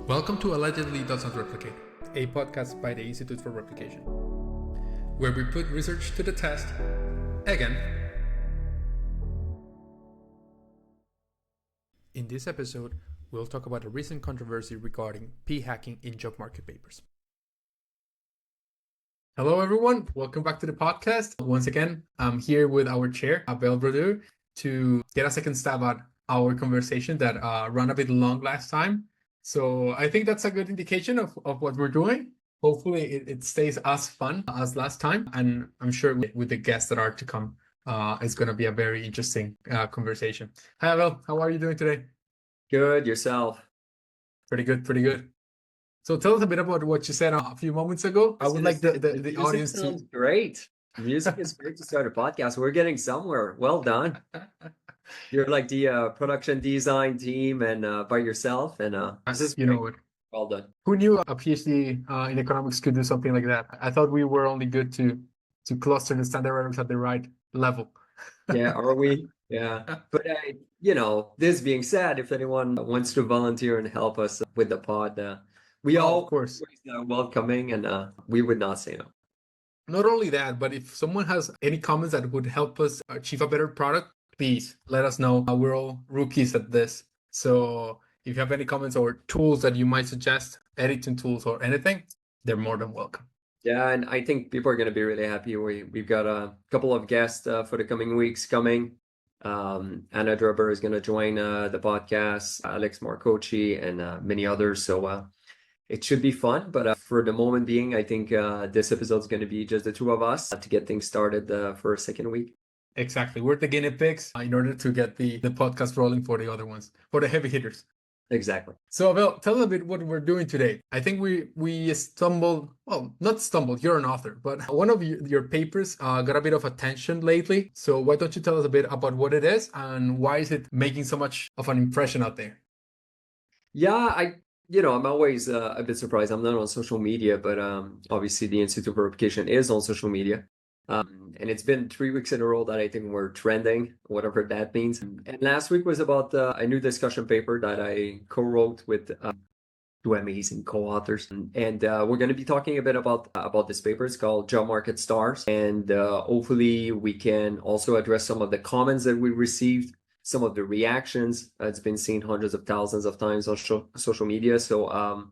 Welcome to Allegedly Does Not Replicate, a podcast by the Institute for Replication, where we put research to the test again. In this episode, we'll talk about a recent controversy regarding p-hacking in job market papers. Hello, everyone. Welcome back to the podcast. Once again, I'm here with our chair, Abel Brodeur, to get a second stab at our conversation that ran a bit long last time. So I think that's a good indication of what we're doing. Hopefully it stays as fun as last time. And I'm sure with the guests that are to come, it's going to be a very interesting conversation. Hi, Abel. How are you doing today? Good, yourself? Pretty good, pretty good. So tell us a bit about what you said a few moments ago. I would like the audience to... Sounds great. Music is great to start a podcast. We're getting somewhere. Well done. You're like the production design team and by yourself. And this is you know what? Well done. Who knew a PhD in economics could do something like that? I thought we were only good to cluster the standard errors at the right level. Yeah, are we? Yeah. But this being said, if anyone wants to volunteer and help us with the pod, we all of course welcoming, and we would not say no. Not only that, but if someone has any comments that would help us achieve a better product, please let us know. We're all rookies at this. So if you have any comments or tools that you might suggest, editing tools or anything, they're more than welcome. Yeah, and I think people are going to be really happy. We've got a couple of guests for the coming weeks coming. Anna Druber is going to join the podcast, Alex Marcochi, and many others. So it should be fun. But for the moment being, I think this episode is going to be just the two of us to get things started for a second week. Exactly. We're the guinea pigs in order to get the podcast rolling for the other ones, for the heavy hitters. Exactly. So, Abel, tell us a bit what we're doing today. I think we stumbled, well, not stumbled, you're an author, but one of your papers got a bit of attention lately. So why don't you tell us a bit about what it is and why is it making so much of an impression out there? Yeah, I'm always a bit surprised. I'm not on social media, but obviously the Institute for Replication is on social media. And it's been 3 weeks in a row that I think we're trending, whatever that means. And last week was about a new discussion paper that I co-wrote with two amazing co-authors. And we're going to be talking a bit about this paper. It's called Job Market Stars. And hopefully we can also address some of the comments that we received, some of the reactions. It's been seen hundreds of thousands of times on social media. So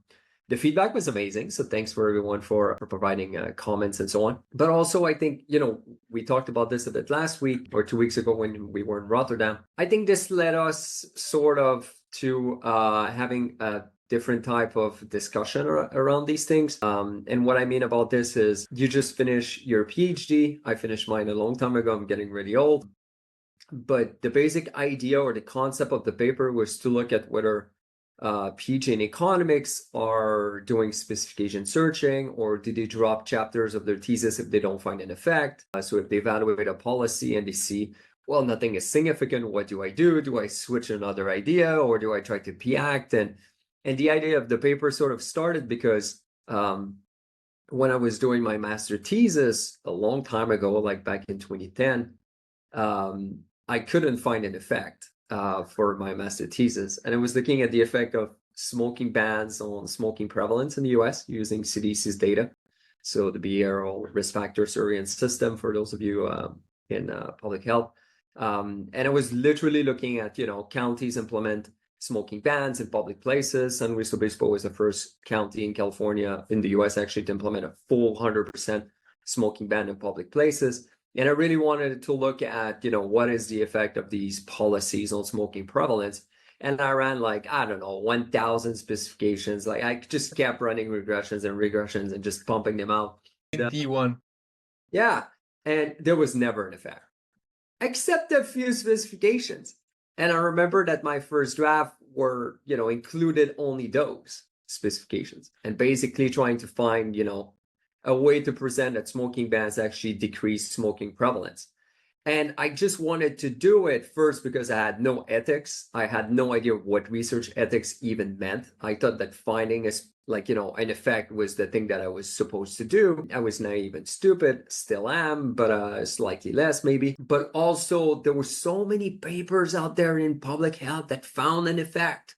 the feedback was amazing. So thanks for everyone for providing comments and so on. But also, I think, we talked about this a bit last week or 2 weeks ago when we were in Rotterdam. I think this led us sort of to having a different type of discussion around these things. And what I mean about this is you just finish your PhD. I finished mine a long time ago. I'm getting really old. But the basic idea or the concept of the paper was to look at whether PhD in economics are doing specification searching, or do they drop chapters of their thesis if they don't find an effect? So if they evaluate a policy and they see, well, nothing is significant, what do I do? Do I switch another idea, or do I try to p-act? And the idea of the paper sort of started because when I was doing my master thesis a long time ago, like back in 2010, I couldn't find an effect for my master thesis. And I was looking at the effect of smoking bans on smoking prevalence in the US using CDC's data. So the behavioral risk factor surveillance system for those of you in public health. And I was literally looking at, counties implement smoking bans in public places. San Luis Obispo was the first county in California in the US actually to implement a full 100% smoking ban in public places. And I really wanted to look at, what is the effect of these policies on smoking prevalence. And I ran 1,000 specifications. I just kept running regressions and just pumping them out. D1. Yeah. And there was never an effect, except a few specifications. And I remember that my first draft were, included only those specifications and basically trying to find, a way to present that smoking bans actually decrease smoking prevalence. And I just wanted to do it first because I had no ethics. I had no idea what research ethics even meant. I thought that finding an effect was the thing that I was supposed to do. I was naive and stupid, still am, but slightly less maybe. But also there were so many papers out there in public health that found an effect.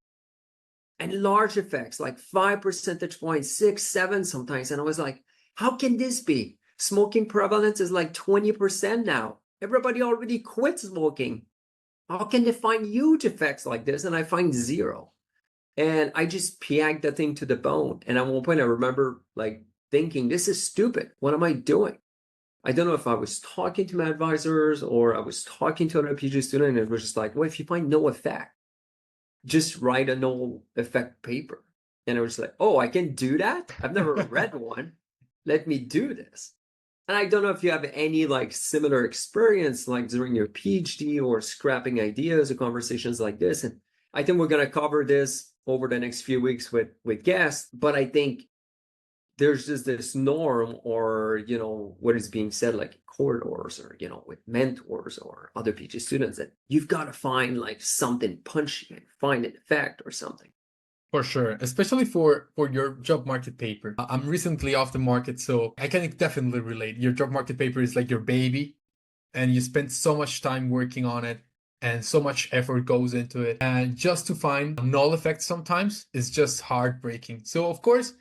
and large effects, like 5 percentage points, 6, 7 sometimes. And I was like, how can this be? Smoking prevalence is like 20% now. Everybody already quit smoking. How can they find huge effects like this? And I find zero. And I just piagged the thing to the bone. And at one point, I remember like thinking, this is stupid. What am I doing? I don't know if I was talking to my advisors or I was talking to another PhD student, and it was just like, well, if you find no effect, just write a no effect paper. And I was like, oh, I can do that? I've never read one. Let me do this. And I don't know if you have any like similar experience like during your PhD or scrapping ideas or conversations like this. And I think we're going to cover this over the next few weeks with guests. But I think there's just this norm, or, you know, what is being said like corridors, or, you know, with mentors or other PhD students, that you've got to find like something punchy and find an effect or something. For sure, especially for your job market paper. I'm recently off the market, so I can definitely relate. Your job market paper is like your baby, and you spend so much time working on it, and so much effort goes into it. And just to find null effects sometimes is just heartbreaking. So of course,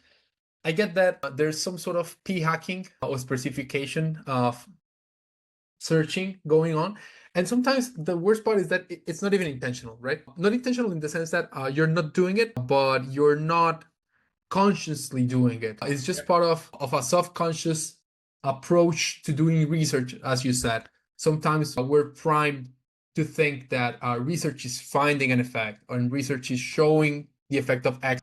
I get that there's some sort of p-hacking or specification of searching going on. And sometimes the worst part is that it's not even intentional, right? Not intentional in the sense that you're not doing it, but you're not consciously doing it. It's just part of a subconscious approach to doing research, as you said. Sometimes we're primed to think that research is finding an effect, or research is showing the effect of X.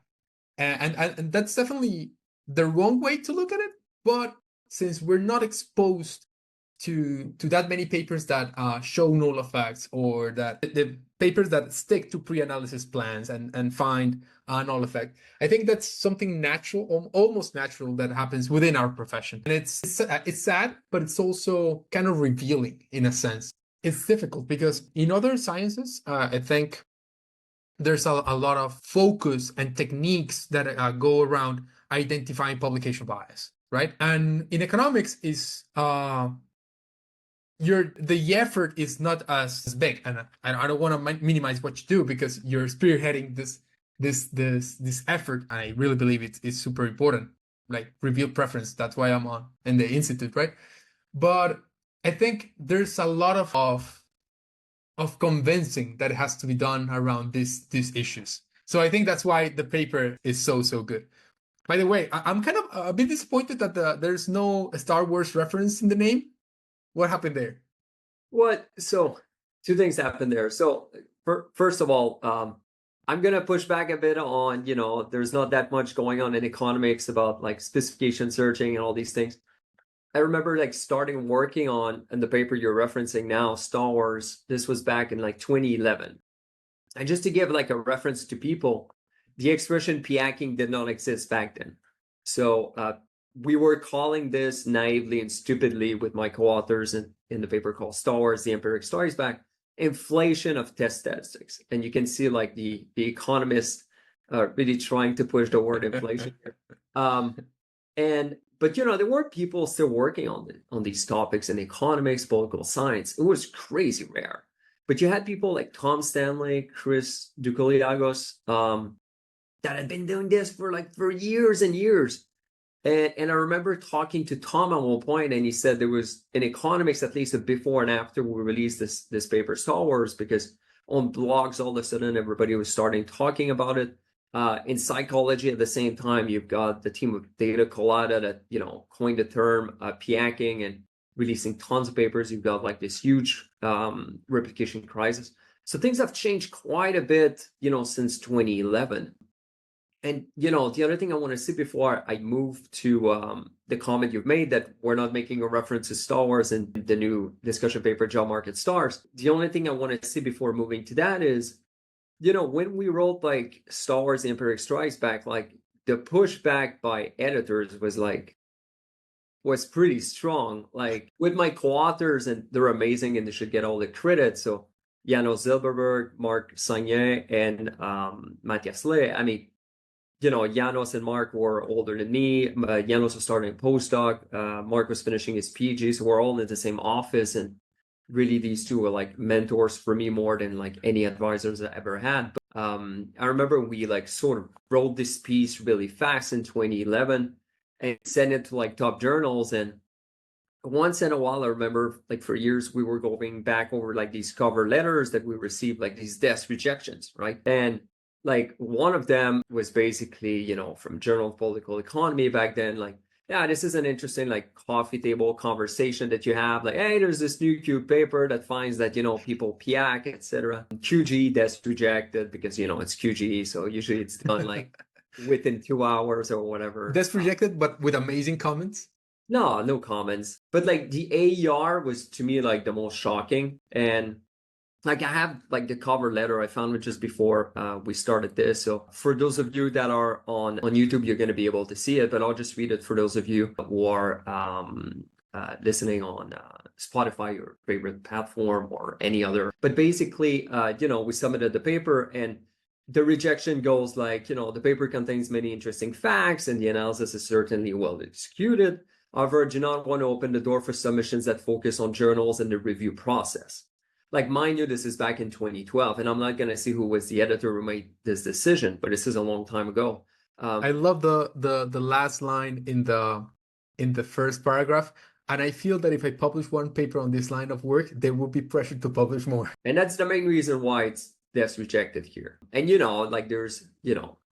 And that's definitely the wrong way to look at it. But since we're not exposed to that many papers that show null effects, or that the papers that stick to pre-analysis plans and find a null effect, I think that's something natural, almost natural, that happens within our profession. And it's sad, but it's also kind of revealing in a sense. It's difficult because in other sciences, I think there's a lot of focus and techniques that go around identifying publication bias, right? And in economics is the effort is not as big, and I don't want to minimize what you do, because you're spearheading this effort. And I really believe it's super important, like reveal preference. That's why I'm on in the institute, right? But I think there's a lot of convincing that has to be done around these issues. So I think that's why the paper is so good. By the way, I'm kind of a bit disappointed that there's no Star Wars reference in the name. What happened there? So two things happened there. So first of all, I'm going to push back a bit on, you know, there's not that much going on in economics about like specification searching and all these things. I remember like starting working on the paper you're referencing now, Star Wars. This was back in like 2011. And just to give like a reference to people, the expression p-hacking did not exist back then. So we were calling this naively and stupidly with my co-authors in the paper called Star Wars, The Empiric Stories Back, inflation of test statistics. And you can see like the economists really trying to push the word inflation. But you know, there were people still working on these topics in economics, political science. It was crazy rare. But you had people like Tom Stanley, Chris Dikouriagos, that had been doing this for years and years. And I remember talking to Tom at one point, and he said there was in economics, at least a before and after we released this paper, Star Wars, because on blogs all of a sudden everybody was starting talking about it. In psychology, at the same time, you've got the team of Data Colada that, you know, coined the term p-hacking and releasing tons of papers. You've got like this huge replication crisis. So things have changed quite a bit, you know, since 2011. And, you know, the other thing I want to say before I move to the comment you've made that we're not making a reference to Star Wars in the new discussion paper, Job Market Stars. The only thing I want to say before moving to that is, you know, when we wrote like Star Wars: The Empire Strikes Back, like the pushback by editors was pretty strong. Like with my co-authors, and they're amazing and they should get all the credit. So Janos Zilberberg, Marc Sagnier, and Matthias Le. I mean, you know, Janos and Mark were older than me. Janos was starting a postdoc. Mark was finishing his PhD. So we're all in the same office, and really these two were like mentors for me more than like any advisors I ever had. I remember we like sort of wrote this piece really fast in 2011 and sent it to like top journals. And once in a while, I remember like for years, we were going back over like these cover letters that we received, like these desk rejections, right? And like one of them was basically, from Journal of Political Economy back then, like, yeah, this is an interesting like coffee table conversation that you have. Like, hey, there's this new Q paper that finds that, people piak, etc. QG desk rejected because, it's QG. So usually it's done like within 2 hours or whatever. That's rejected, but with amazing comments. No comments. But like the AER was to me like the most shocking. And like I have like the cover letter I found it just before we started this. So for those of you that are on YouTube, you're going to be able to see it, but I'll just read it for those of you who are listening on Spotify, your favorite platform, or any other. But basically, we submitted the paper, and the rejection goes like, the paper contains many interesting facts and the analysis is certainly well executed. However, I do not want to open the door for submissions that focus on journals and the review process. Like, mind you, this is back in 2012, and I'm not going to see who was the editor who made this decision, but this is a long time ago. I love the last line in the first paragraph, and I feel that if I publish one paper on this line of work, there will be pressure to publish more. And that's the main reason why that's rejected here. And like there's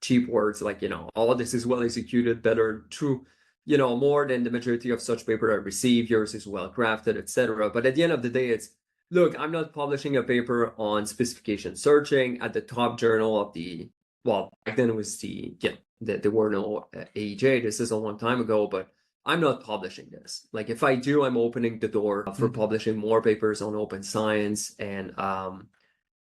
cheap words like all of this is well executed, better, true, more than the majority of such paper I receive. Yours is well crafted, etc. But at the end of the day, it's, look, I'm not publishing a paper on specification searching at the top journal of back then it was there were no AEJ. This is a long time ago, but I'm not publishing this. Like if I do, I'm opening the door for publishing more papers on open science.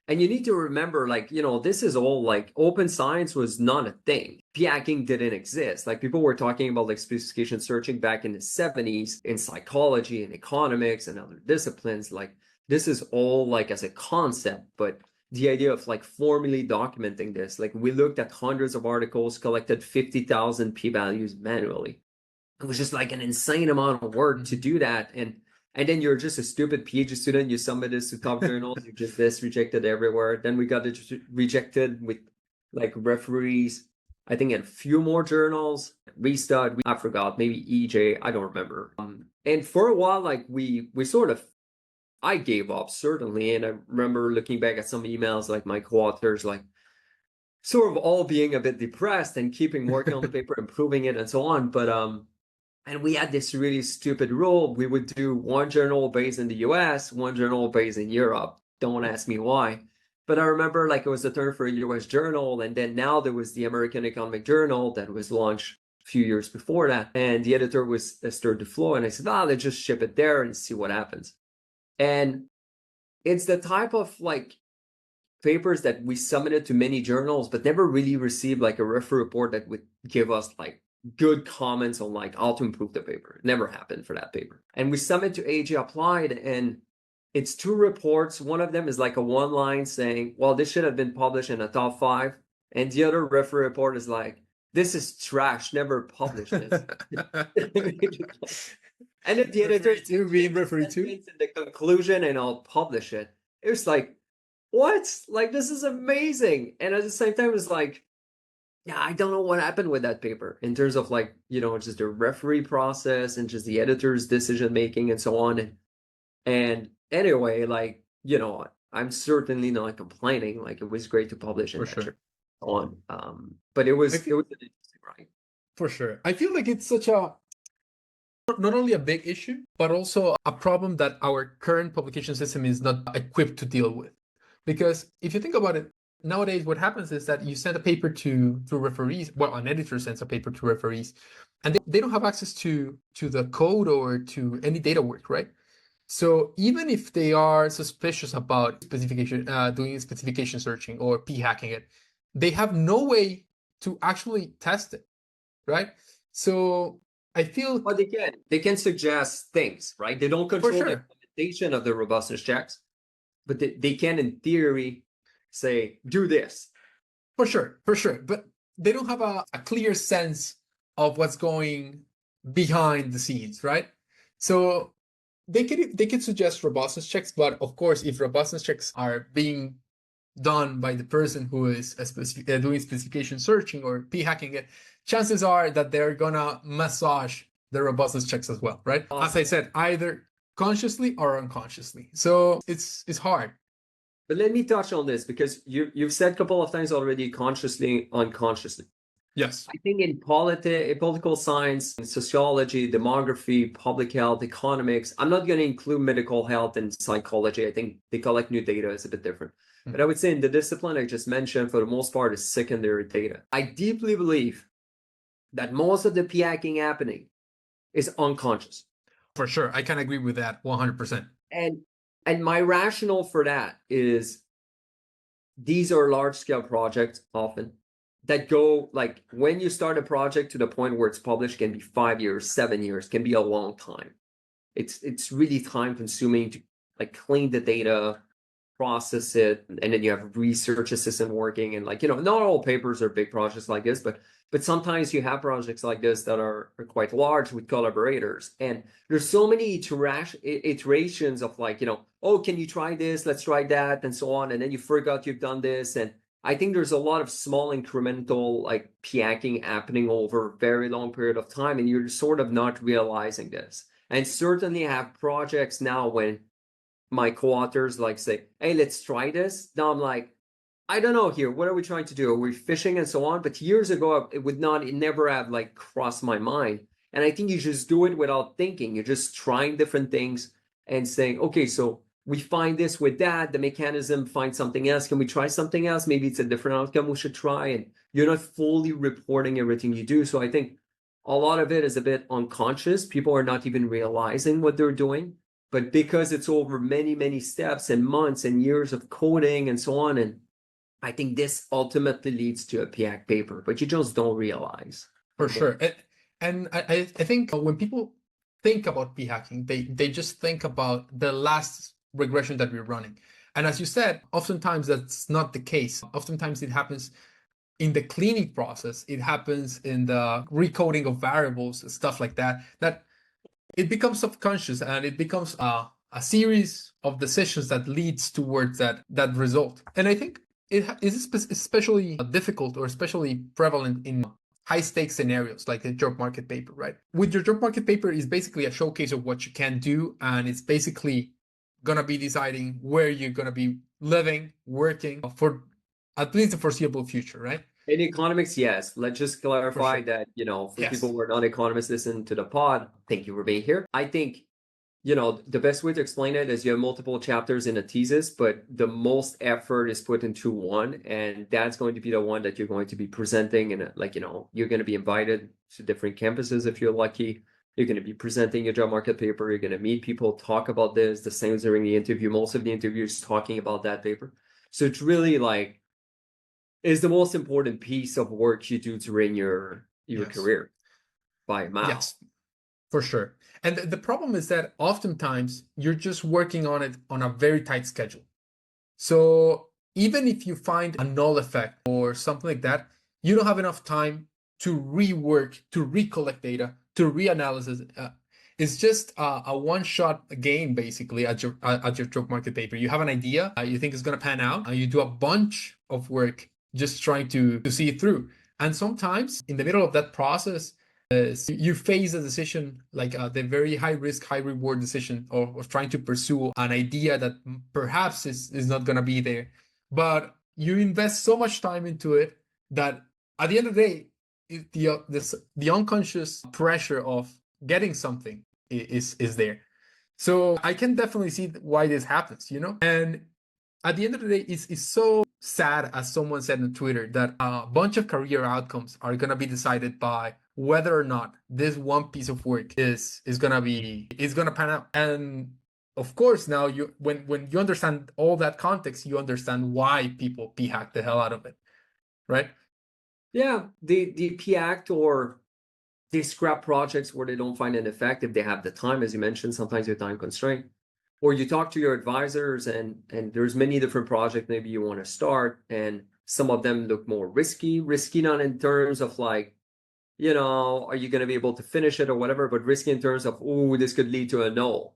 And you need to remember, like, this is all like open science was not a thing. P-hacking didn't exist. Like people were talking about like specification searching back in the 70s in psychology and economics and other disciplines. Like this is all like as a concept, but the idea of like formally documenting this, like we looked at hundreds of articles, collected 50,000 p-values manually. It was just like an insane amount of work to do that. And then you're just a stupid PhD student. You submit this to top journals. You just this rejected everywhere. Then we got it rejected with like referees. I think in a few more journals. Restud. I forgot. Maybe EJ. I don't remember. And for a while, like we sort of, I gave up certainly. And I remember looking back at some emails, like my co-authors, like sort of all being a bit depressed and keeping working on the paper, improving it, and so on. But and we had this really stupid rule. We would do one journal based in the US, one journal based in Europe. Don't ask me why. But I remember like it was the turn for a US journal. And then now there was the American Economic Journal that was launched a few years before that. And the editor was Esther Duflo. And I said, let's just ship it there and see what happens. And it's the type of like papers that we submitted to many journals, but never really received like a referee report that would give us like good comments on like how to improve the paper. It never happened for that paper. And we submit to AEJ Applied, and it's 2 reports. One of them is like a 1 line saying, well, this should have been published in a top 5. And the other referee report is like, this is trash, never publish this. And if the editor you're being referred to in the conclusion and I'll publish it, it was like, what? Like, this is amazing. And at the same time, it was like, yeah, I don't know what happened with that paper in terms of like, just the referee process and just the editor's decision making and so on. And anyway, like, I'm certainly not complaining. Like it was great to publish in that on. But it was an interesting ride. For sure. I feel like it's such a not only a big issue, but also a problem that our current publication system is not equipped to deal with. Because if you think about it, nowadays, what happens is that you send a paper to referees. Well, an editor sends a paper to referees, and they don't have access to the code or to any data work, right? So even if they are suspicious about specification, doing specification searching or p-hacking it, they have no way to actually test it, right? So I feel well, they can suggest things, right? They don't control the implementation of the robustness checks, but they can, in theory, say, do this. For sure. But they don't have a clear sense of what's going behind the scenes, right? So they could suggest robustness checks, but of course, if robustness checks are being done by the person who is doing specification searching or p-hacking it, chances are that they're gonna massage the robustness checks as well, right? As I said, either consciously or unconsciously. So it's hard. But let me touch on this because you've said a couple of times already, consciously, unconsciously. Yes. I think in political science, in sociology, demography, public health, economics, I'm not going to include medical health and psychology. I think they collect new data is a bit different. But I would say in the discipline I just mentioned, for the most part, is secondary data. I deeply believe that most of the p-hacking happening is unconscious. For sure. I can agree with that 100%. And my rationale for that is these are large-scale projects often that go, like, when you start a project to the point where it's published can be 5 years, 7 years, can be a long time. It's really time consuming to like clean the data, process it, and then you have research assistant working, and like, not all papers are big projects like this, but sometimes you have projects like this that are quite large with collaborators, and there's so many iterations of like, oh, can you try this, let's try that, and so on, and then you forgot you've done this. And I think there's a lot of small incremental like p-hacking happening over a very long period of time, and you're sort of not realizing this. And certainly have projects now when my co-authors like say, hey, let's try this. Now I'm like, I don't know here, what are we trying to do? Are we fishing and so on? But years ago, it never have like crossed my mind. And I think you just do it without thinking. You're just trying different things and saying, okay, so we find this with that, the mechanism finds something else. Can we try something else? Maybe it's a different outcome we should try. And you're not fully reporting everything you do. So I think a lot of it is a bit unconscious. People are not even realizing what they're doing. But because it's over many, many steps and months and years of coding and so on, and I think this ultimately leads to a p-hack paper, but you just don't realize. For sure. And I think when people think about p-hacking, they just think about the last regression that we're running. And as you said, oftentimes that's not the case. Oftentimes it happens in the cleaning process. It happens in the recoding of variables, stuff like that, that it becomes subconscious, and it becomes a series of decisions that leads towards that result. And I think it is especially difficult or especially prevalent in high stakes scenarios like a job market paper, right? With your job market paper is basically a showcase of what you can do, and it's basically gonna be deciding where you're gonna be living, working for at least the foreseeable future, right? In economics, yes. Let's just clarify that, for Yes. people who are not economists listen to the pod, thank you for being here. I think, the best way to explain it is you have multiple chapters in a thesis, but the most effort is put into one, and that's going to be the one that you're going to be presenting. And you're going to be invited to different campuses if you're lucky. You're going to be presenting your job market paper. You're going to meet people, talk about this. The same during the interview. Most of the interviews talking about that paper. So it's really like, is the most important piece of work you do during your career by a mile. Yes, for sure. And the problem is that oftentimes you're just working on it on a very tight schedule. So even if you find a null effect or something like that, you don't have enough time to rework, to recollect data, to reanalyze it. It's just a one-shot game, basically, at your job market paper. You have an idea, you think it's going to pan out, and you do a bunch of work just trying to see it through. And sometimes in the middle of that process, you face a decision like the very high risk, high reward decision of trying to pursue an idea that perhaps is not going to be there. But you invest so much time into it that at the end of the day, the unconscious pressure of getting something is there. So I can definitely see why this happens, And at the end of the day, it's so sad, as someone said on Twitter, that a bunch of career outcomes are going to be decided by whether or not this one piece of work is going to pan out. And of course, now when you understand all that context, you understand why people p-hack the hell out of it, right? Yeah, the p-hack or they scrap projects where they don't find an effect if they have the time, as you mentioned, sometimes you're time constrained. Or you talk to your advisors and there's many different projects maybe you want to start, and some of them look more risky not in terms of like, are you going to be able to finish it or whatever, but risky in terms of, oh, this could lead to a null.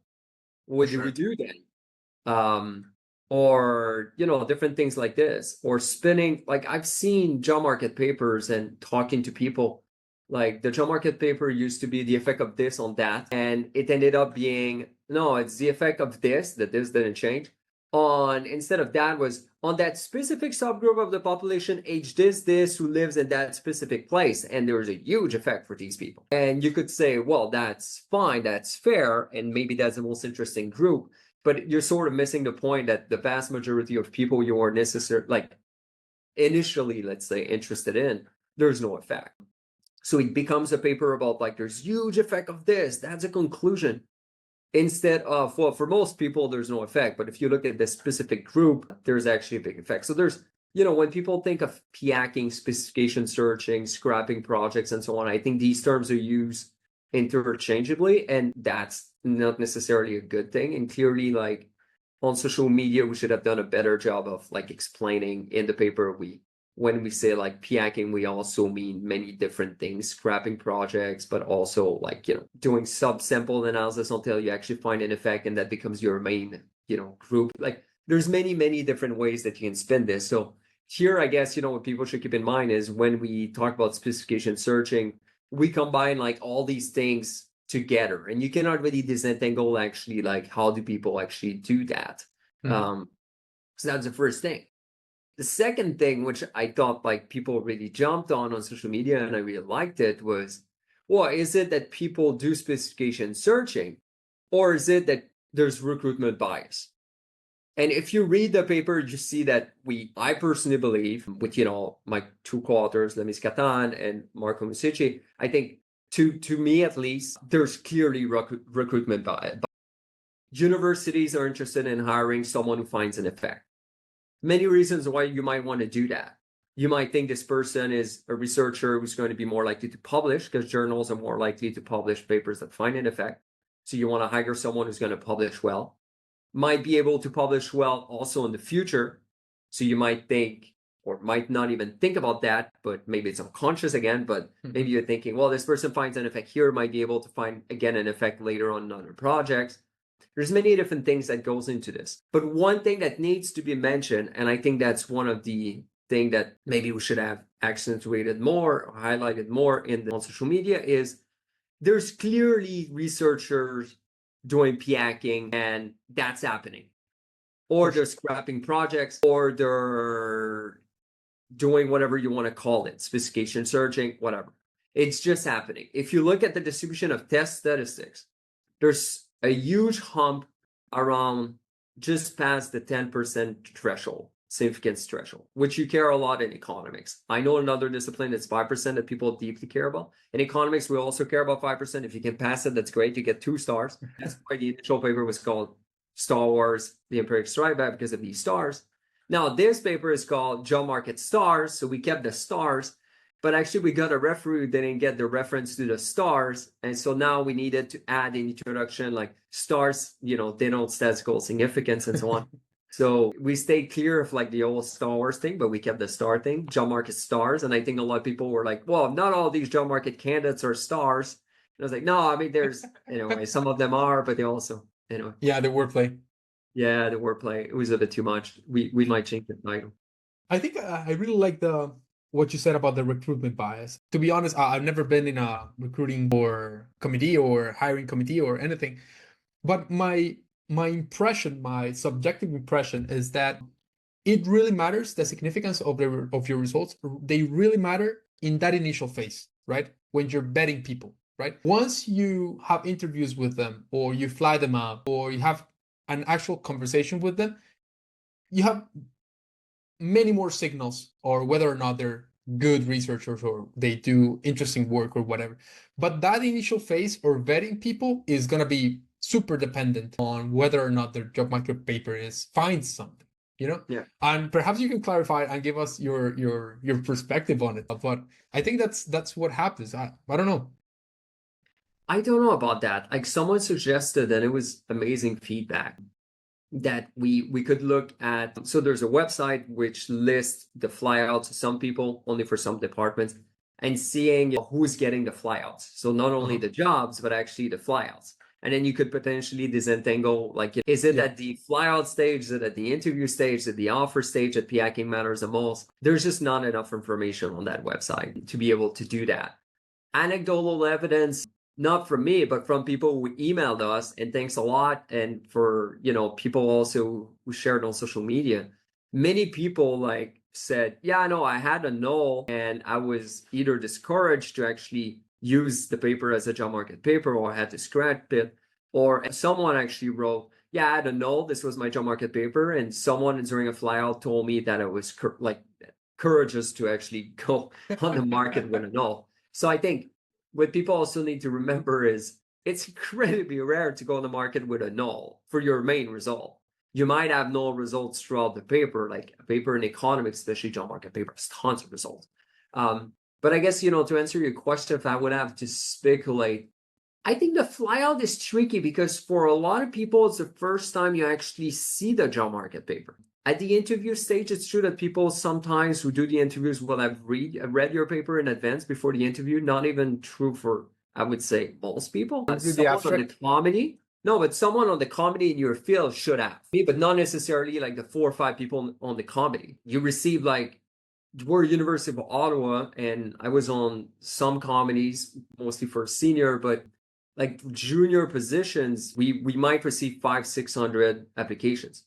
What do we do then? or different things like this, or spinning. Like I've seen job market papers and talking to people, like the job market paper used to be the effect of this on that, and it ended up being, no, it's the effect of this, that this didn't change on, instead of that was on that specific subgroup of the population, age this, who lives in that specific place, and there was a huge effect for these people. And you could say, well, that's fine, that's fair, and maybe that's the most interesting group, but you're sort of missing the point that the vast majority of people you are necessarily, like, initially, let's say, interested in, there's no effect. So it becomes a paper about, like, there's huge effect of this, that's a conclusion, instead of, well, for most people there's no effect, but if you look at this specific group, there's actually a big effect. So there's, when people think of p-hacking, specification searching, scrapping projects, and so on, I think these terms are used interchangeably, and that's not necessarily a good thing. And clearly, like, on social media, we should have done a better job of, like, explaining in the paper, when we say, like, p-hacking, we also mean many different things, scrapping projects, but also, like, doing sub-sample analysis until you actually find an effect, and that becomes your main, group. Like, there's many different ways that you can spin this. So here, I guess, what people should keep in mind is when we talk about specification searching, we combine, like, all these things together, and you cannot really disentangle actually, like, how do people actually do that. So that's the first thing. The second thing, which I thought, like, people really jumped on social media, and I really liked it, was, well, is it that people do specification searching, or is it that there's recruitment bias? And if you read the paper, you see that I personally believe, with, my two co-authors, Lemis Katan and Marco Musici, I think, to me at least, there's clearly recruitment bias. Universities are interested in hiring someone who finds an effect. Many reasons why you might want to do that. You might think this person is a researcher who's going to be more likely to publish, because journals are more likely to publish papers that find an effect. So you want to hire someone who's going to publish well, might be able to publish well also in the future. So you might think, or might not even think about that, but maybe it's unconscious again, but maybe you're thinking, well, this person finds an effect here, might be able to find, again, an effect later on in other projects. There's many different things that goes into this. But one thing that needs to be mentioned, and I think that's one of the things that maybe we should have accentuated more or highlighted more on social media, is there's clearly researchers doing p-hacking, and that's happening. Or they're scrapping projects, or they're doing whatever you want to call it, specification searching, whatever. It's just happening. If you look at the distribution of test statistics, there's a huge hump around just past the 10% threshold, significance threshold, which you care a lot in economics. I know another discipline that's 5% that people deeply care about. In economics, we also care about 5%. If you can pass it, that's great. You get 2 stars. That's why the initial paper was called Star Wars, the Empiric Strike Back, because of these stars. Now, this paper is called Job Market Stars, so we kept the stars. But actually, we got a referee who didn't get the reference to the stars. And so now we needed to add an introduction, like stars, denote statistical significance and so on. So we stayed clear of, like, the old Star Wars thing, but we kept the star thing, job market stars. And I think a lot of people were like, well, not all these job market candidates are stars. And I was like, no, I mean, there's, anyway, some of them are, but they also, anyway. Yeah, the wordplay. Yeah, the wordplay. It was a bit too much. We might change the title. I think I really like what you said about the recruitment bias. To be honest, I've never been in a recruiting or committee or hiring committee or anything, but my impression, my subjective impression, is that it really matters. The significance of your results, they really matter in that initial phase, right? When you're vetting people, right? Once you have interviews with them, or you fly them out, or you have an actual conversation with them, you have many more signals, or whether or not they're good researchers or they do interesting work or whatever. But that initial phase, or vetting people, is going to be super dependent on whether or not their job market paper finds something, Yeah. And perhaps you can clarify and give us your perspective on it. But I think that's what happens. I don't know. I don't know about that. Like, someone suggested, and it was amazing feedback, that we could look at. So there's a website which lists the flyouts of some people, only for some departments, and seeing who's getting the flyouts. So not only the jobs, but actually the flyouts. And then you could potentially disentangle, like, is it Yeah. at the flyout stage? Is it at the interview stage? Is it the offer stage that P-hacking matters the most? There's just not enough information on that website to be able to do that. Anecdotal evidence, not from me, but from people who emailed us, and thanks a lot. And for, people also who shared on social media, many people like said, yeah, no, I had a null and I was either discouraged to actually use the paper as a job market paper, or I had to scrap it. Or someone actually wrote, yeah, I had a null, this was my job market paper, and someone during a flyout told me that it was courageous to actually go on the market with a null. So I think what people also need to remember is it's incredibly rare to go on the market with a null for your main result. You might have null results throughout the paper, like a paper in economics, especially job market paper, has tons of results. But I guess, to answer your question, if I would have to speculate, I think the flyout is tricky because for a lot of people, it's the first time you actually see the job market paper. At the interview stage, it's true that people sometimes who do the interviews will have read your paper in advance before the interview. Not even true for, I would say, most people. The abstract. Someone on the comedy in your field should have, but not necessarily like the 4 or 5 people on the comedy. You receive we're University of Ottawa, and I was on some comedies, mostly for senior, but like junior positions, we might receive 500-600 applications.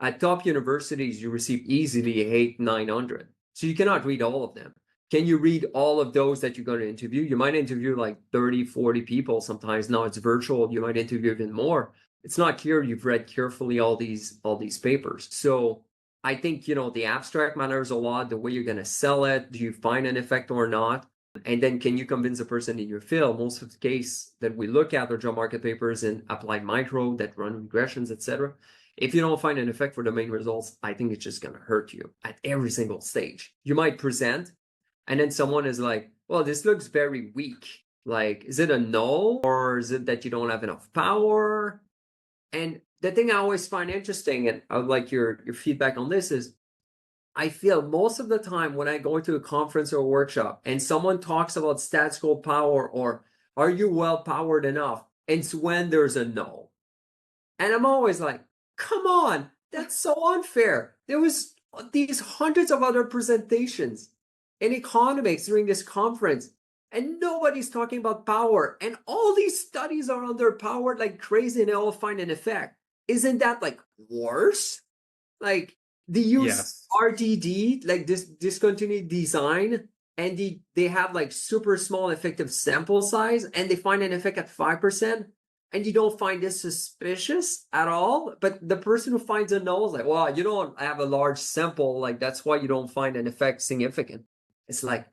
At top universities, you receive easily 800-900. So you cannot read all of them. Can you read all of those that you're going to interview? You might interview like 30-40 people sometimes. Now it's virtual. You might interview even more. It's not clear you've read carefully all these papers. So I think, the abstract matters a lot, the way you're going to sell it. Do you find an effect or not? And then can you convince a person in your field? Most of the case that we look at are job market papers in applied micro that run regressions, etc. If you don't find an effect for the main results, I think it's just going to hurt you at every single stage. You might present, and then someone is like, well, this looks very weak. Like, is it a null, or is it that you don't have enough power? And the thing I always find interesting, and I would like your feedback on this, is I feel most of the time when I go into a conference or a workshop and someone talks about statistical power or are you well powered enough, it's when there's a null. And I'm always like, come on, that's so unfair. There was these hundreds of other presentations in economics during this conference, and nobody's talking about power. And all these studies are underpowered like crazy, and they all find an effect. Isn't that like worse? Like they use RDD, like this discontinued design, and they have like super small effective sample size, and they find an effect at 5%. And you don't find this suspicious at all. But the person who finds a null is like, well, you don't have a large sample. Like, that's why you don't find an effect significant. It's like,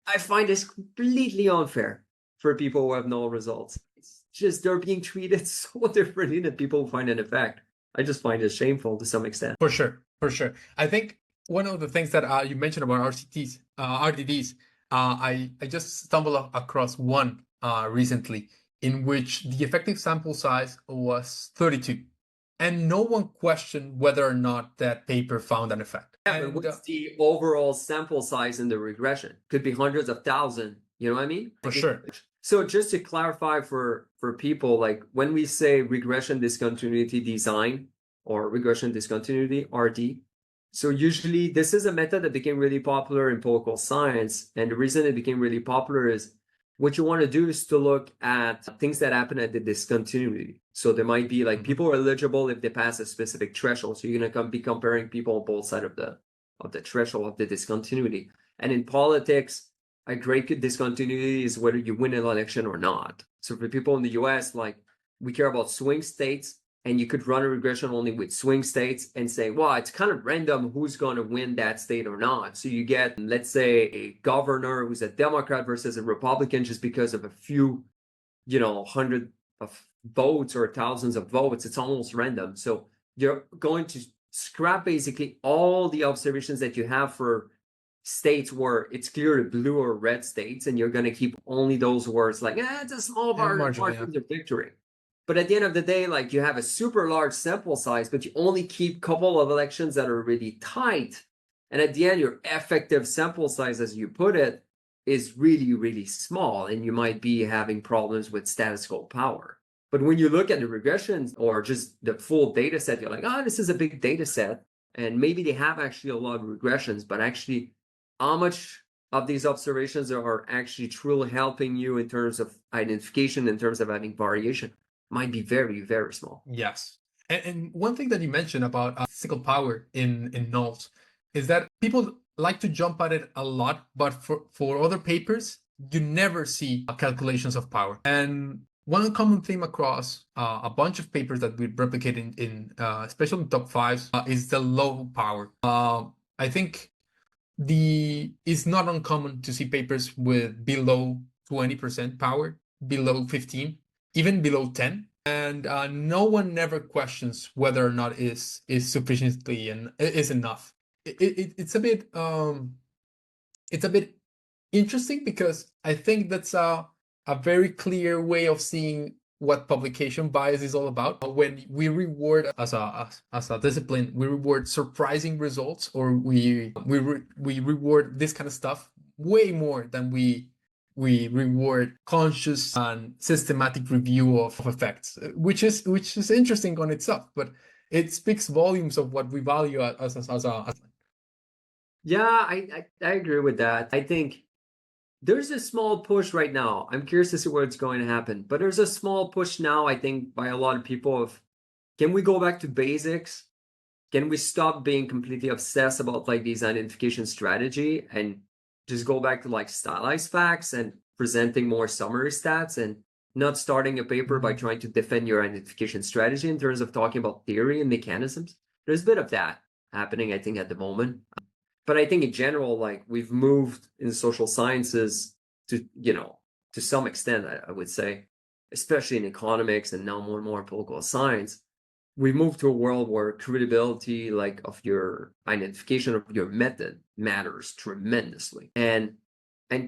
I find this completely unfair for people who have null results. It's just they're being treated so differently than people who find an effect. I just find it shameful to some extent. For sure. I think one of the things that you mentioned about RDDs, I just stumbled across one recently, in which the effective sample size was 32. And no one questioned whether or not that paper found an effect. Yeah, but what's the overall sample size in the regression? Could be hundreds of thousands. You know what I mean? For sure. So just to clarify for people, like when we say regression discontinuity design or regression discontinuity, RD, so usually this is a method that became really popular in political science. And the reason it became really popular is what you want to do is to look at things that happen at the discontinuity. So there might be like people are eligible if they pass a specific threshold. So you're going to be comparing people on both sides of the threshold of the discontinuity. And in politics, a great discontinuity is whether you win an election or not. So for people in the US, like we care about swing states, and you could run a regression only with swing states and say, well, it's kind of random who's going to win that state or not. So you get, let's say, a governor who's a Democrat versus a Republican just because of a few, hundred of votes or thousands of votes. It's almost random. So you're going to scrap basically all the observations that you have for states where it's clear blue or red states, and you're going to keep only those words like, it's a small margin of victory. But at the end of the day, like you have a super large sample size, but you only keep a couple of elections that are really tight. And at the end, your effective sample size, as you put it, is really, really small. And you might be having problems with statistical power. But when you look at the regressions or just the full data set, you're like, oh, this is a big data set. And maybe they have actually a lot of regressions, but actually how much of these observations are actually truly helping you in terms of identification, in terms of having variation, might be very, very small. Yes. And one thing that you mentioned about statistical power in nulls is that people like to jump at it a lot, but for other papers, you never see calculations of power. And one common theme across a bunch of papers that we replicate in especially in top fives, is the low power. I think it's not uncommon to see papers with below 20% power, below 15, even below 10. And no one never questions whether or not is sufficiently and is enough. It's a bit interesting because I think that's a very clear way of seeing what publication bias is all about. When we reward as a discipline, we reward surprising results, or we reward this kind of stuff way more than we reward conscious and systematic review of effects, which is interesting on itself, but it speaks volumes of what we value as a. Yeah, I agree with that. I think there's a small push right now. I'm curious to see what's going to happen, but there's a small push now, I think, by a lot of people of, can we go back to basics? Can we stop being completely obsessed about like these identification strategy and just go back to like stylized facts and presenting more summary stats and not starting a paper by trying to defend your identification strategy in terms of talking about theory and mechanisms? There's a bit of that happening, I think, at the moment. But I think in general, like we've moved in social sciences to, to some extent, I would say, especially in economics and now more and more in political science, we moved to a world where credibility, like of your identification of your method, matters tremendously. And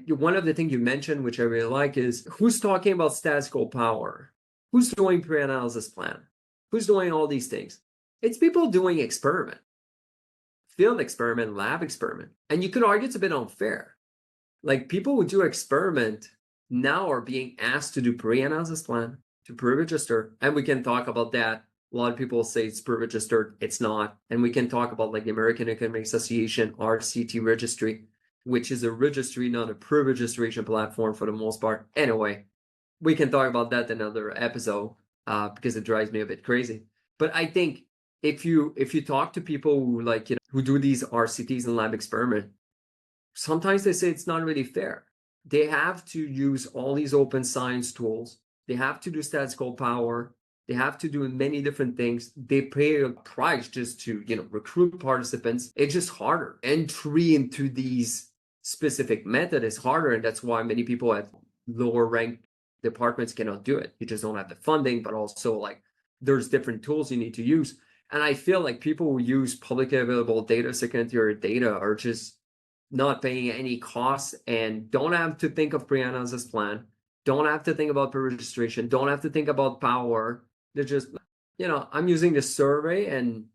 one of the things you mentioned, which I really like, is who's talking about statistical power? Who's doing pre-analysis plan? Who's doing all these things? It's people doing experiment. Field experiment, lab experiment. And you could argue it's a bit unfair. Like people who do experiment now are being asked to do pre-analysis plan, to pre-register, and we can talk about that. A lot of people say it's pre-registered, it's not. And we can talk about like the American Economic Association RCT registry, which is a registry, not a pre-registration platform for the most part. Anyway, we can talk about that in another episode because it drives me a bit crazy. But I think if you talk to people who like, who do these RCTs and lab experiment, sometimes they say it's not really fair. They have to use all these open science tools. They have to do statistical power. They have to do many different things. They pay a price just to, recruit participants. It's just harder. Entry into these specific method is harder. And that's why many people at lower ranked departments cannot do it. You just don't have the funding, but also like there's different tools you need to use. And I feel like people who use publicly available data, secondary data, are just not paying any costs and don't have to think of pre-analysis plan, don't have to think about pre-registration, don't have to think about power. They're just, I'm using this survey and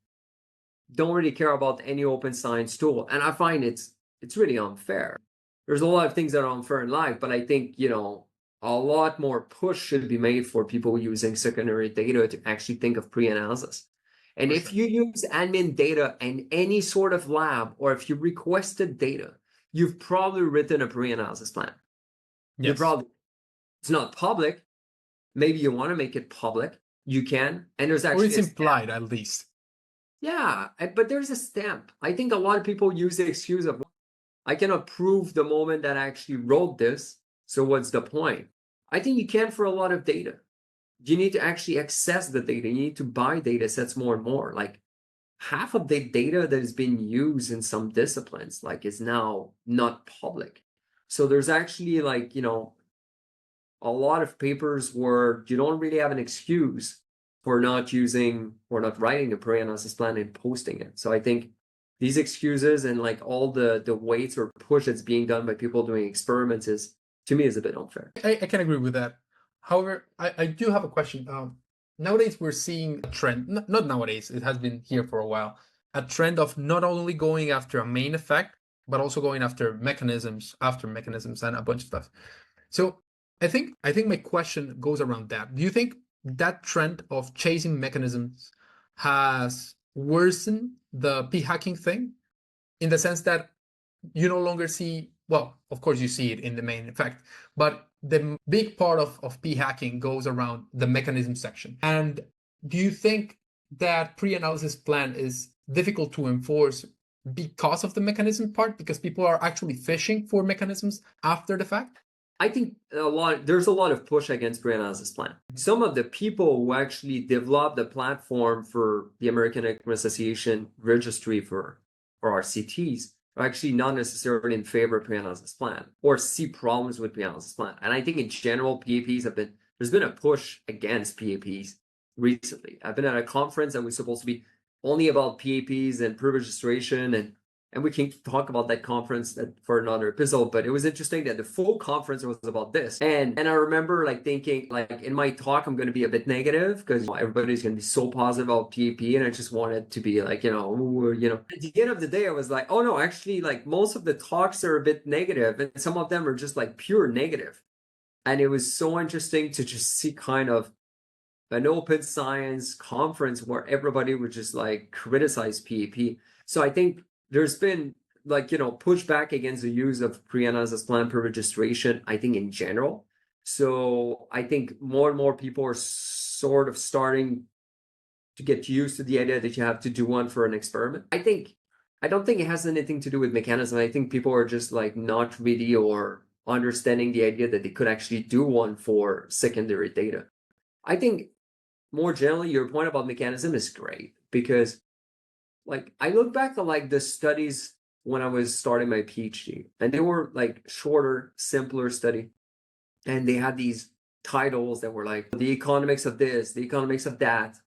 don't really care about any open science tool. And I find it's really unfair. There's a lot of things that are unfair in life, but I think, a lot more push should be made for people using secondary data to actually think of pre-analysis. And if you use admin data in any sort of lab, or if you requested data, you've probably written a pre-analysis plan. Yes. It's not public. Maybe you want to make it public. You can. And there's actually or it's implied at least. Yeah, but there's a stamp. I think a lot of people use the excuse of, I cannot prove the moment that I actually wrote this. So what's the point? I think you can for a lot of data. You need to actually access the data. You need to buy data sets more and more. Like half of the data that is being used in some disciplines, like is now not public. So there's actually like, a lot of papers where you don't really have an excuse for not writing a pre-analysis plan and posting it. So I think these excuses and like all the weights or push that's being done by people doing experiments to me is a bit unfair. I can agree with that. However, I do have a question. Nowadays, we're seeing a trend, not nowadays, it has been here for a while, a trend of not only going after a main effect, but also going after mechanisms, and a bunch of stuff. So I think my question goes around that. Do you think that trend of chasing mechanisms has worsened the p-hacking thing, in the sense that you no longer see, well, of course you see it in the main effect, but the big part of p-hacking goes around the mechanism section. And do you think that pre-analysis plan is difficult to enforce because of the mechanism part, because people are actually fishing for mechanisms after the fact? I think there's a lot of push against pre-analysis plan. Some of the people who actually developed the platform for the American Equipment Association registry for RCTs are actually not necessarily in favor of pre-analysis plan or see problems with pre-analysis plan. And I think in general, PAPs there's been a push against PAPs recently. I've been at a conference that was supposed to be only about PAPs and pre-registration, and we can talk about that conference for another episode, but it was interesting that the full conference was about this. And I remember like thinking, like in my talk, I'm going to be a bit negative because everybody's going to be so positive about PAP. And I just wanted to be like, at the end of the day, I was like, oh no, actually like most of the talks are a bit negative and some of them are just like pure negative. And it was so interesting to just see kind of an open science conference where everybody would just like criticize PAP. So I think there's been like, pushback against the use of pre-analysis plan pre-registration, I think in general. So I think more and more people are sort of starting to get used to the idea that you have to do one for an experiment. I don't think it has anything to do with mechanism. I think people are just like not really or understanding the idea that they could actually do one for secondary data. I think more generally, your point about mechanism is great because like I look back at like the studies when I was starting my PhD, and they were like shorter, simpler study. And they had these titles that were like the economics of this, the economics of that,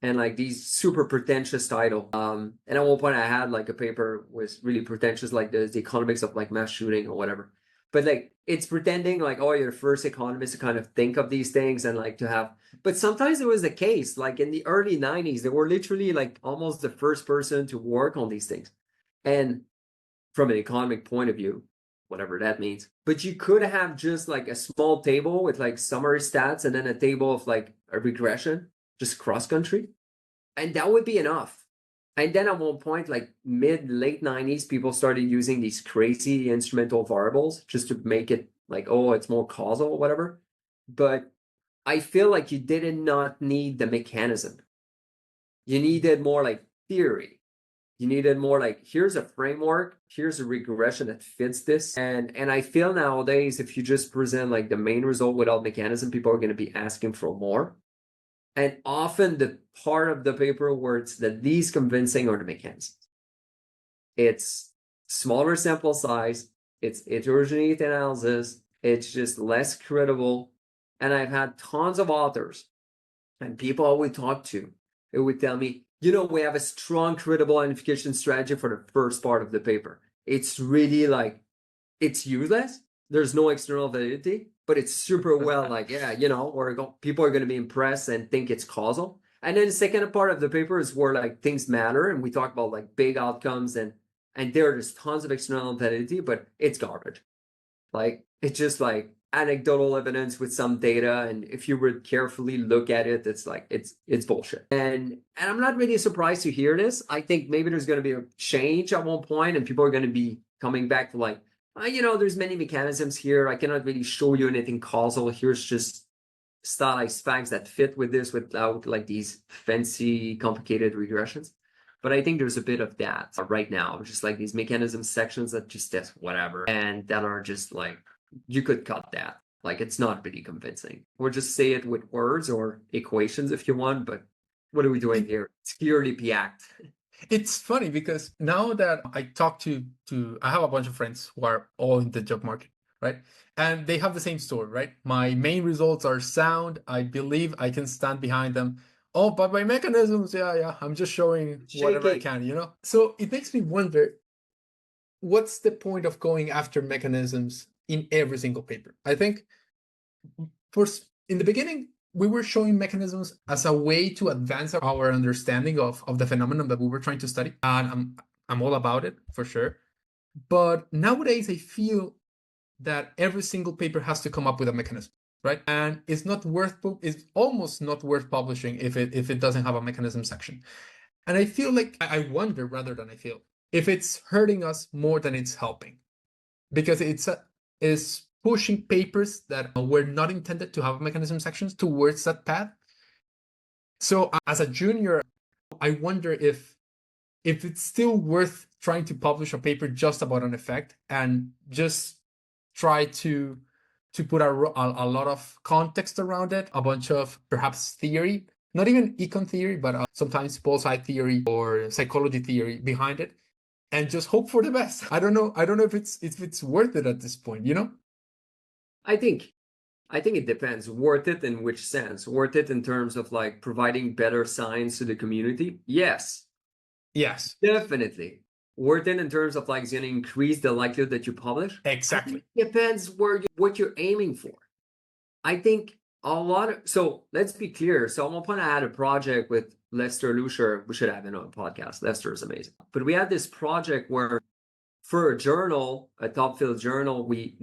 and like these super pretentious title. And at one point I had like a paper was really pretentious, like the economics of like mass shooting or whatever. But like it's pretending like, oh, you're the first economist to kind of think of these things and like to have, but sometimes it was the case, like in the early 90s, they were literally like almost the first person to work on these things. And from an economic point of view, whatever that means, but you could have just like a small table with like summary stats and then a table of like a regression, just cross country. And that would be enough. And then at one point, like late 90s, people started using these crazy instrumental variables just to make it like, oh, it's more causal or whatever. But I feel like you did not need the mechanism. You needed more like theory. You needed more like, here's a framework, here's a regression that fits this. And I feel nowadays, if you just present like the main result without mechanism, people are going to be asking for more. And often the part of the paper where it's the least convincing are the mechanisms. It's smaller sample size, it's heterogeneity analysis, it's just less credible. And I've had tons of authors and people I would talk to, it would tell me, we have a strong credible identification strategy for the first part of the paper. It's really like, it's useless. There's no external validity, but it's super well like, yeah, people are going to be impressed and think it's causal. And then the second part of the paper is where like things matter. And we talk about like big outcomes and there's tons of external validity, but it's garbage. Like, it's just like anecdotal evidence with some data. And if you would carefully look at it, it's like, it's bullshit. And I'm not really surprised to hear this. I think maybe there's going to be a change at one point and people are going to be coming back to like, there's many mechanisms here. I cannot really show you anything causal. Here's just stylized facts that fit with this without like these fancy, complicated regressions. But I think there's a bit of that right now, just like these mechanism sections that just test whatever. And that are just like, you could cut that. Like, it's not really convincing. Or just say it with words or equations if you want. But what are we doing here? It's purely p-act. It's funny because now that I talk to I have a bunch of friends who are all in the job market, right? And they have the same story, right? My main results are sound. I believe I can stand behind them. Oh, but my mechanisms, yeah, I'm just showing whatever I can, So it makes me wonder, what's the point of going after mechanisms in every single paper? I think in the beginning, we were showing mechanisms as a way to advance our understanding of the phenomenon that we were trying to study. And I'm all about it, for sure. But nowadays, I feel that every single paper has to come up with a mechanism. right? And it's almost not worth publishing if it doesn't have a mechanism section. And I feel like I wonder rather than I feel if it's hurting us more than it's helping, because is pushing papers that were not intended to have mechanism sections towards that path. So as a junior, I wonder if it's still worth trying to publish a paper just about an effect and just try to put a lot of context around it, a bunch of perhaps theory, not even econ theory, but sometimes pol-sci theory or psychology theory behind it, and just hope for the best. I don't know if it's worth it at this point, you know? I think it depends. Worth it in which sense? Worth it in terms of like providing better science to the community? Yes, Yes, definitely. Worth it in terms of like it's going to increase the likelihood that you publish? exactly. It depends what you're aiming for. I think so let's be clear. So at one point I had a project with Lester Lucier. We should have him on a podcast. Lester is amazing. But we had this project where for a journal, a top field journal, we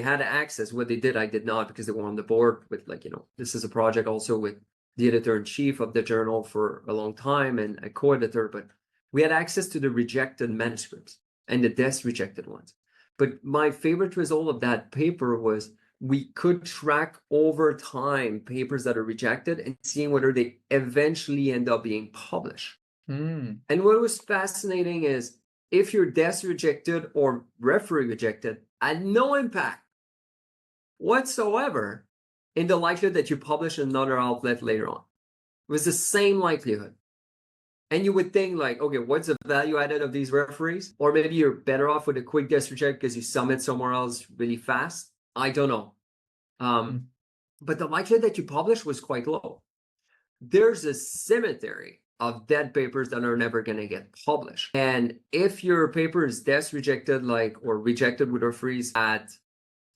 had access. What they did, I did not, because they were on the board with this is a project also with the editor-in-chief of the journal for a long time and a co-editor, but we had access to the rejected manuscripts and the desk rejected ones. But my favorite result of that paper was we could track over time papers that are rejected and seeing whether they eventually end up being published. Mm. And what was fascinating is if your desk rejected or referee rejected had no impact whatsoever in the likelihood that you publish another outlet later on. It was the same likelihood. And you would think like, okay, what's the value added of these referees? Or maybe you're better off with a quick desk reject because you submit somewhere else really fast. I don't know. But the likelihood that you publish was quite low. There's a cemetery of dead papers that are never going to get published. And if your paper is desk rejected, or rejected with referees at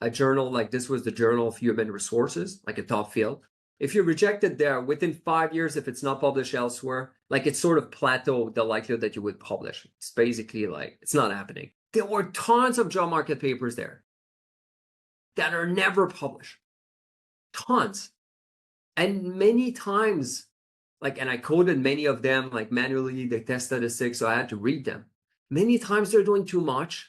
a journal, like this was the Journal of Human Resources, like a top field, if you're rejected there within 5 years, if it's not published elsewhere, it's sort of plateaued the likelihood that you would publish. It's basically it's not happening. There were tons of job market papers there that are never published. Tons. And many times, and I coded many of them, manually, the test statistics, so I had to read them. Many times they're doing too much.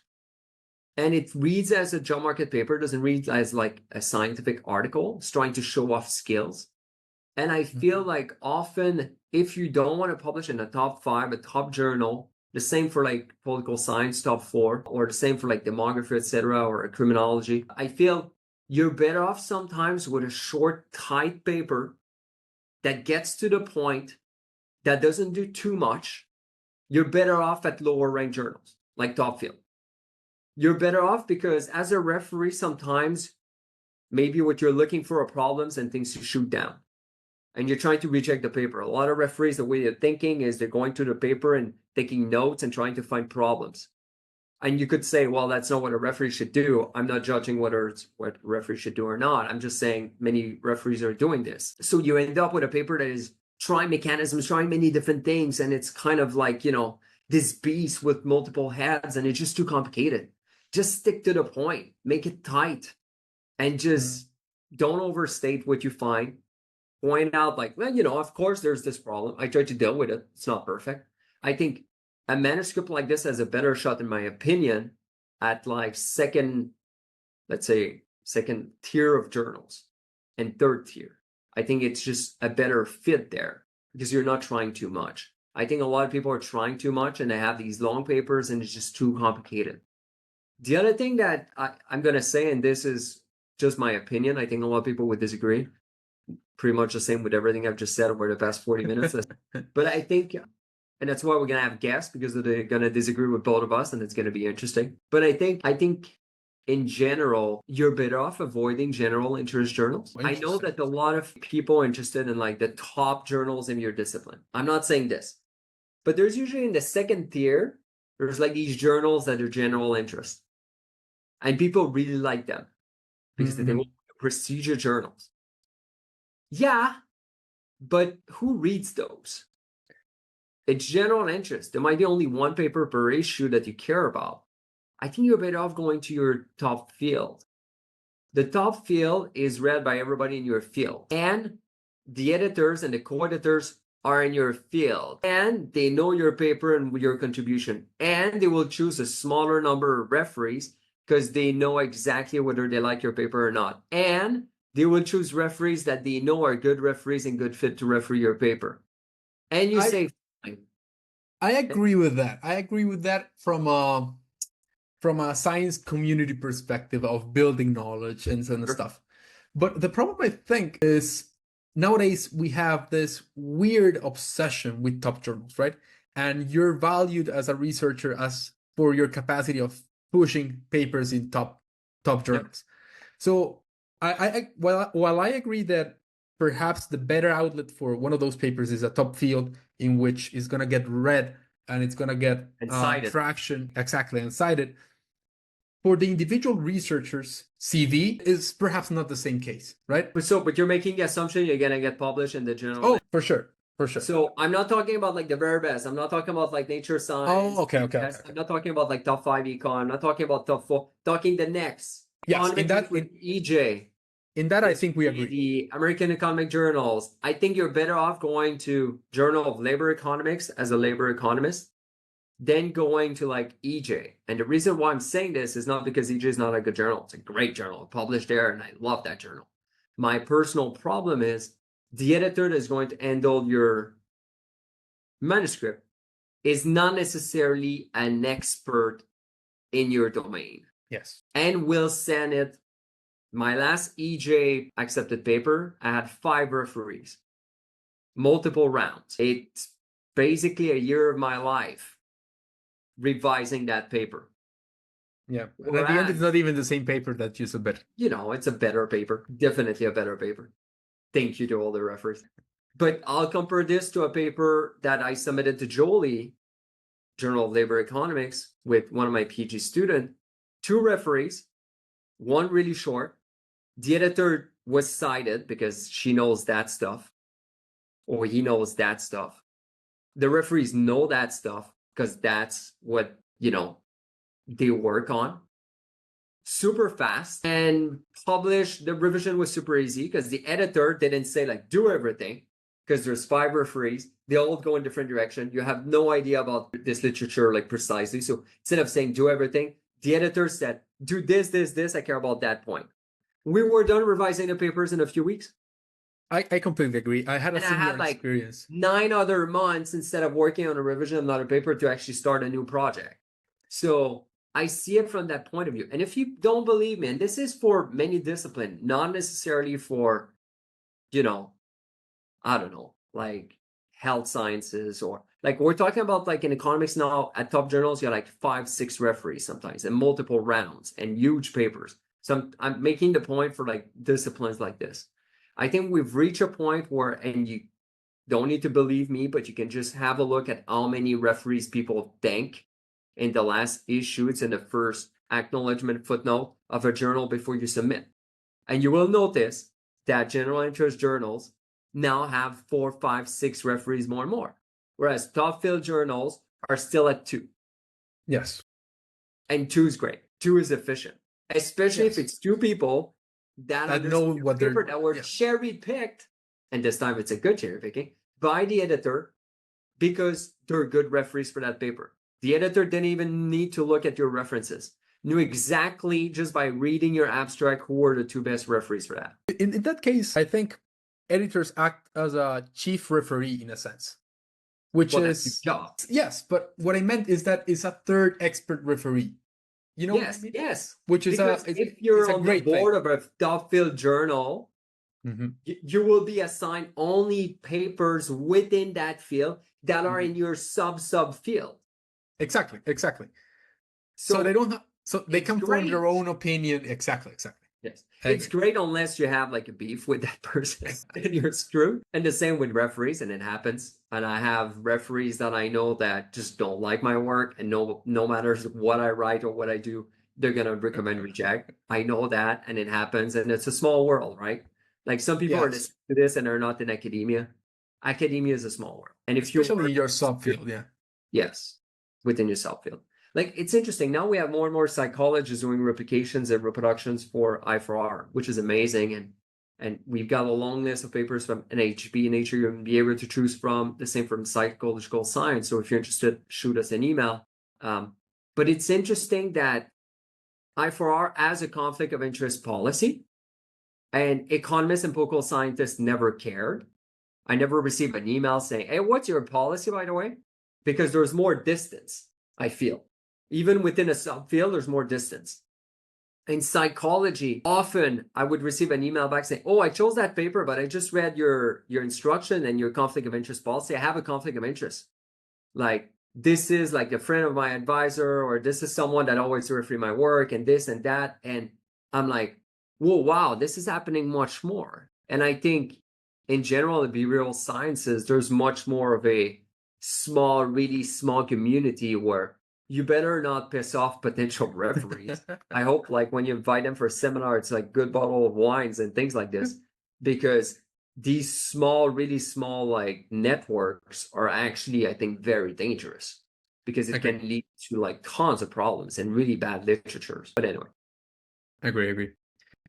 And it reads as a job market paper, doesn't read as a scientific article. It's trying to show off skills. And I feel like often if you don't want to publish in a top 5, a top journal, the same for political science, top 4, or the same for demography, etc., or criminology, I feel you're better off sometimes with a short, tight paper that gets to the point, that doesn't do too much. You're better off at lower ranked journals like Top Field. You're better off because as a referee, sometimes maybe what you're looking for are problems and things to shoot down. And you're trying to reject the paper. A lot of referees, the way they're thinking is they're going through the paper and taking notes and trying to find problems. And you could say, well, that's not what a referee should do. I'm not judging whether it's what a referee should do or not. I'm just saying many referees are doing this. So you end up with a paper that is trying mechanisms, trying many different things. And it's kind of this beast with multiple heads, and it's just too complicated. Just stick to the point, make it tight, and just don't overstate what you find. Point out of course there's this problem. I tried to deal with it. It's not perfect. I think a manuscript like this has a better shot, in my opinion, at second tier of journals and third tier. I think it's just a better fit there because you're not trying too much. I think a lot of people are trying too much and they have these long papers and it's just too complicated. The other thing that I'm going to say, and this is just my opinion, I think a lot of people would disagree. Pretty much the same with everything I've just said over the past 40 minutes. But I think, and that's why we're going to have guests, because they're going to disagree with both of us and it's going to be interesting. But I think in general, you're better off avoiding general interest journals. I know that a lot of people are interested in the top journals in your discipline. I'm not saying this, but there's usually in the second tier, there's these journals that are general interest. And people really like them because they think, prestigious journals. Yeah, but who reads those? It's general interest. There might be only one paper per issue that you care about. I think you're better off going to your top field. The top field is read by everybody in your field, and the editors and the co-editors are in your field, and they know your paper and your contribution, and they will choose a smaller number of referees because they know exactly whether they like your paper or not, and they will choose referees that they know are good referees and good fit to referee your paper. And you say, fine. I agree with that. I agree with that from a science community perspective of building knowledge and some stuff. But the problem, I think, is nowadays we have this weird obsession with top journals, right? And you're valued as a researcher as for your capacity of pushing papers in top journals. So while I agree that perhaps the better outlet for one of those papers is a top field in which is going to get read and it's going to get traction, exactly, and cited. For the individual researcher's CV is perhaps not the same case, right? But you're making the assumption you're gonna get published in the journal. Oh, for sure. So I'm not talking about like the very best. I'm not talking about like Nature Science. Oh, okay. I'm not talking about like top 5 econ. I'm not talking about top 4. Talking the next. Yes, in EJ. In that, I think we agree. The American Economic Journals. I think you're better off going to Journal of Labor Economics as a labor economist than going to like EJ. And the reason why I'm saying this is not because EJ is not a good journal. It's a great journal, published there, and I love that journal. My personal problem is the editor that is going to handle your manuscript is not necessarily an expert in your domain. Yes. And will send it. My last EJ accepted paper, I had 5 referees, multiple rounds. It's basically a year of my life revising that paper. Yeah. And at the end, it's not even the same paper that you submit. You know, it's a better paper. Definitely a better paper. Thank you to all the referees. But I'll compare this to a paper that I submitted to Jolie, Journal of Labor Economics, with one of my PhD students. 2 referees, one really short. The editor was cited because she knows that stuff, or he knows that stuff. The referees know that stuff because that's what, you know, they work on. Super fast, and published. The revision was super easy because the editor didn't say like do everything, because there's 5 referees. They all go in different direction. You have no idea about this literature like precisely. So instead of saying do everything, the editor said do this. I care about that point. We were done revising the papers in a few weeks. I completely agree. I had a similar experience. 9 other months instead of working on a revision of another paper to actually start a new project. So I see it from that point of view. And if you don't believe me, and this is for many disciplines, not necessarily for, you know, I don't know, like health sciences, or like we're talking about like in economics now at top journals, you have like 5, 6 referees sometimes and multiple rounds and huge papers. So I'm making the point for like disciplines like this. I think we've reached a point where, and you don't need to believe me, but you can just have a look at how many referees people thank in the last issue. It's in the first acknowledgement footnote of a journal before you submit. And you will notice that general interest journals now have 4, 5, 6 referees more and more, whereas top field journals are still at 2. Yes. And 2 is great. 2 is efficient. Especially if it's 2 people that know what they're that were cherry picked, and this time it's a good cherry picking by the editor because they're good referees for that paper. The editor didn't even need to look at your references; knew exactly just by reading your abstract who were the 2 best referees for that. In that case, I think editors act as a chief referee in a sense, which is job. Yes, but what I meant is that it's a third expert referee. You know yes, what I mean? Yes. Which is if you're on the board of a top field journal, you will be assigned only papers within that field that are in your sub field. Exactly. So they don't have, so they can form their own opinion. Exactly. Yes. It's great unless you have like a beef with that person and you're screwed. And the same with referees, and it happens. And I have referees that I know that just don't like my work, and no matter what I write or what I do, they're gonna recommend reject. I know that, and it happens, and it's a small world, right? Like some people are listening to this and are not in academia. Academia is a small world. And if especially in your subfield, yes, within your subfield. Like, it's interesting. Now we have more and more psychologists doing replications and reproductions for I4R, which is amazing. And we've got a long list of papers from NHP Nature you'll be able to choose from. The same from Psychological Science. So if you're interested, shoot us an email. But it's interesting that I4R has a conflict of interest policy, and economists and political scientists never cared. I never received an email saying, hey, what's your policy, by the way? Because there's more distance, I feel. Even within a subfield, there's more distance. In psychology, often I would receive an email back saying, oh, I chose that paper, but I just read your instruction and your conflict of interest policy. I have a conflict of interest. Like, this is like a friend of my advisor, or this is someone that always refer my work, and this and that. And I'm like, whoa, wow, this is happening much more. And I think in general, in behavioral sciences, there's much more of a small, really small community where you better not piss off potential referees. I hope, like, when you invite them for a seminar, it's like good bottle of wines and things like this, because these small, really small, like, networks are actually, I think, very dangerous, because it can lead to like tons of problems and really bad literatures. But anyway. Agree.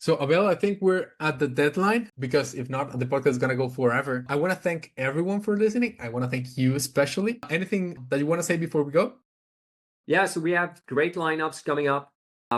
So, Abel, I think we're at the deadline, because if not, the podcast is going to go forever. I want to thank everyone for listening. I want to thank you especially. Anything that you want to say before we go? Yeah, so we have great lineups coming up.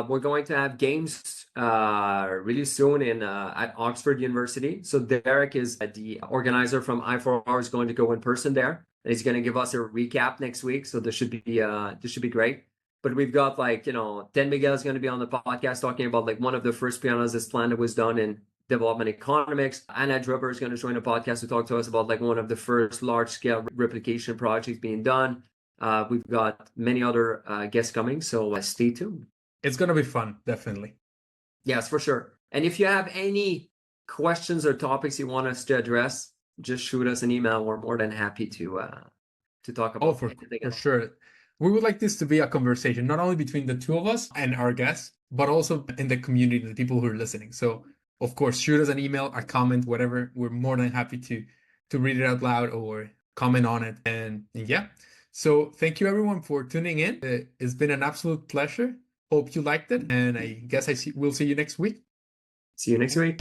We're going to have games really soon at Oxford University. So Derek is the organizer from I4R, is going to go in person there, and he's going to give us a recap next week. So this should be great. But we've got, like, Dan Miguel is going to be on the podcast talking about, like, one of the first Pianazist plan that was done in development economics. Anna Druber is going to join the podcast to talk to us about, like, one of the first large-scale replication projects being done. We've got many other guests coming, so stay tuned. It's going to be fun, definitely. Yes, for sure. And if you have any questions or topics you want us to address, just shoot us an email. We're more than happy to talk about. Oh, for sure. We would like this to be a conversation, not only between the two of us and our guests, but also in the community, the people who are listening. So, of course, shoot us an email, a comment, whatever. We're more than happy to read it out loud or comment on it. And yeah. So thank you, everyone, for tuning in. It's been an absolute pleasure. Hope you liked it. And I guess we'll see you next week. See you next week.